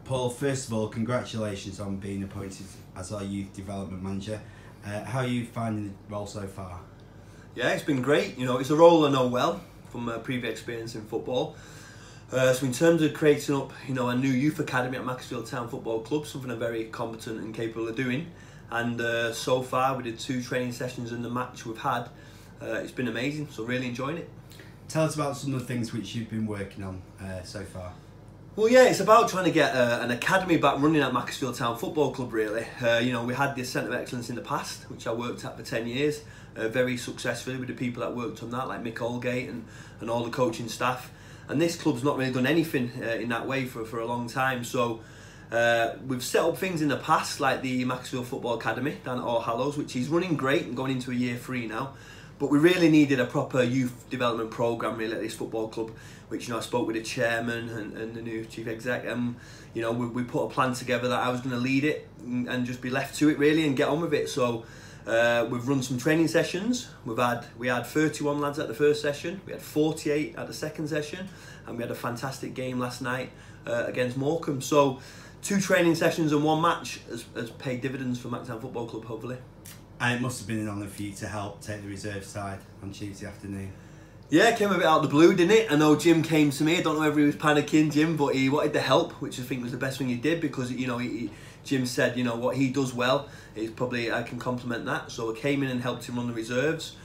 Paul, first of all, congratulations on being appointed as our youth development manager. How are you finding the role so far? Yeah, it's been great. You know, it's a role I know well from previous experience in football. So in terms of creating up, a new youth academy at Macclesfield Town Football Club, something I'm very competent and capable of doing. And so far, we did 2 training sessions in the match we've had. It's been amazing, so really enjoying it. Tell us about some of the things which you've been working on so far. Well, yeah, it's about trying to get an academy back running at Macclesfield Town Football Club, really. We had this Centre of Excellence in the past, which I worked at for 10 years, very successfully with the people that worked on that, like Mick Holgate and all the coaching staff. And this club's not really done anything in that way for a long time. So we've set up things in the past, like the Macclesfield Football Academy down at All Hallows, which is running great and going into a year 3 now. But we really needed a proper youth development programme really at this football club, which I spoke with the chairman and the new chief exec. We put a plan together that I was going to lead it and just be left to it really and get on with it. So we've run some training sessions. We had 31 lads at the first session, we had 48 at the second session, and we had a fantastic game last night against Morecambe. So 2 training sessions and 1 match has paid dividends for Macclesfield Football Club, hopefully. And it must have been an honour for you to help take the reserve side on Tuesday afternoon. Yeah, it came a bit out of the blue, didn't it? I know Jim came to me. I don't know whether he was panicking, Jim, but he wanted the help, which I think was the best thing he did, because Jim said, what he does well is probably I can complement that. So I came in and helped him run the reserves.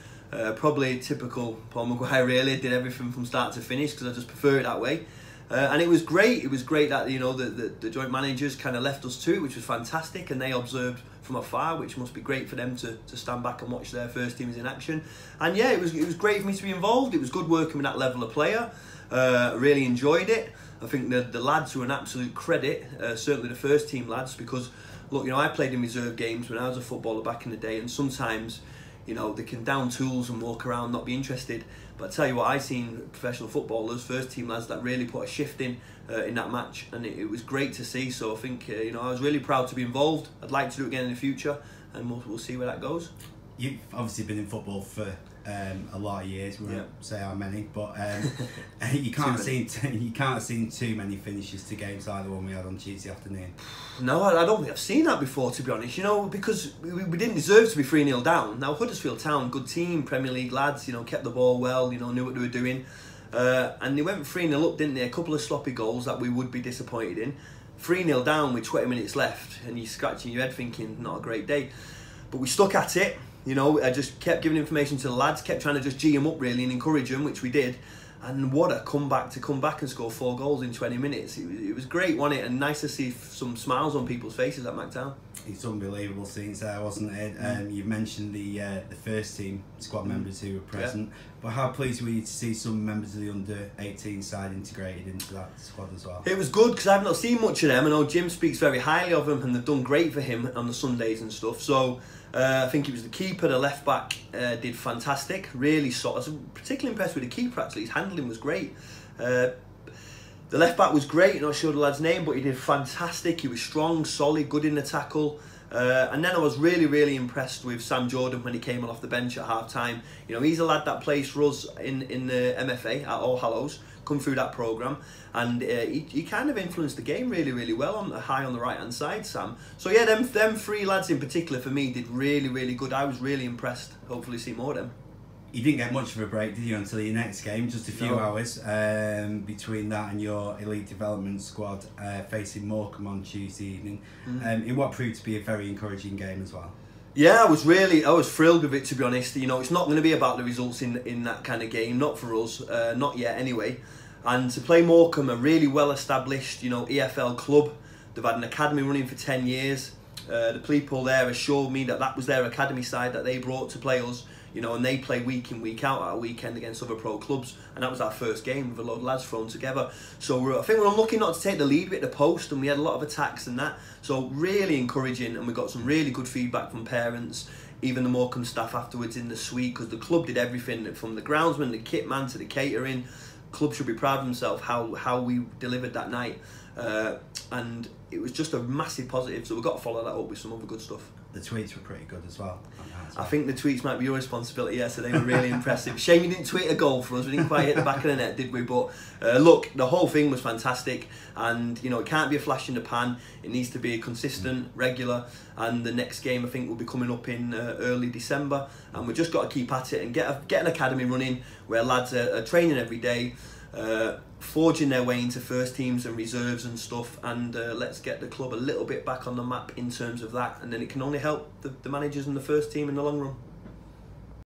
Probably typical Paul McGuire, really. Did everything from start to finish because I just prefer it that way. And it was great. It was great that the joint managers kind of left us to it, which was fantastic, and they observed from afar, which must be great for them to stand back and watch their first teams in action. And yeah, it was great for me to be involved. It was good working with that level of player. Really enjoyed it. I think the lads were an absolute credit, certainly the first team lads, because look, I played in reserve games when I was a footballer back in the day, and sometimes they can down tools and walk around, not be interested. But I tell you what, I've seen professional footballers, first team lads, that really put a shift in that match, and it was great to see. So I think I was really proud to be involved. I'd like to do it again in the future, and we'll see where that goes. You've obviously been in football for a lot of years. We won't say how many, but you can't have seen too many finishes to games like the one we had on Tuesday afternoon. No, I don't think I've seen that before, to be honest. Because we didn't deserve to be 3-0 down. Now Huddersfield Town, good team, Premier League lads, kept the ball well, knew what they were doing, and they went 3-0 up, didn't they? A couple of sloppy goals that we would be disappointed in. 3-0 down with 20 minutes left, and you're scratching your head thinking, not a great day. But we stuck at it. I just kept giving information to the lads, kept trying to just G them up really and encourage them, which we did. And what a comeback to come back and score 4 goals in 20 minutes. It was great, wasn't it? And nice to see some smiles on people's faces at Macctown. It's unbelievable scenes there, wasn't it? You've mentioned the first team squad members who were present, but how pleased were you to see some members of the under-18 side integrated into that squad as well? It was good, because I've not seen much of them. I know Jim speaks very highly of them, and they've done great for him on the Sundays and stuff. So I think it was the keeper, the left back did fantastic, really solid. I was particularly impressed with the keeper actually. His handling was great. The left back was great, not sure the lad's name, but he did fantastic. He was strong, solid, good in the tackle. And then I was really impressed with Sam Jordan when he came on off the bench at half time. He's a lad that plays for us in the MFA at All Hallows, come through that programme, and he kind of influenced the game really well, high on the right hand side, Sam. So yeah, them 3 lads in particular for me did really good. I was really impressed. Hopefully see more of them. You didn't get much of a break, did you, until your next game? Just a few hours between that and your elite development squad facing Morecambe on Tuesday evening, in what proved to be a very encouraging game as well. Yeah, I was thrilled with it, to be honest. It's not going to be about the results in that kind of game, not for us, not yet anyway. And to play Morecambe, a really well-established, EFL club. They've had an academy running for 10 years. The people there assured me that was their academy side that they brought to play us. And they play week in, week out at a weekend against other pro clubs, and that was our first game with a lot of lads thrown together. So I think we're unlucky not to take the lead with the post, and we had a lot of attacks and that. So really encouraging, and we got some really good feedback from parents, even the Morecambe staff afterwards in the suite, because the club did everything from the groundsman, the kit man to the catering. Club should be proud of themselves how we delivered that night, and it was just a massive positive. So we've got to follow that up with some other good stuff. the tweets were pretty good as well. I think the tweets might be your responsibility, yeah, so they were really impressive. Shame you didn't tweet a goal for us, we didn't quite hit the back of the net, did we? But look, the whole thing was fantastic, and you know, it can't be a flash in the pan, it needs to be consistent, regular, and the next game I think will be coming up in early December, and we've just got to keep at it and get an academy running where lads are training every day, forging their way into first teams and reserves and stuff, and let's get the club a little bit back on the map in terms of that, and then it can only help the managers and the first team in the long run.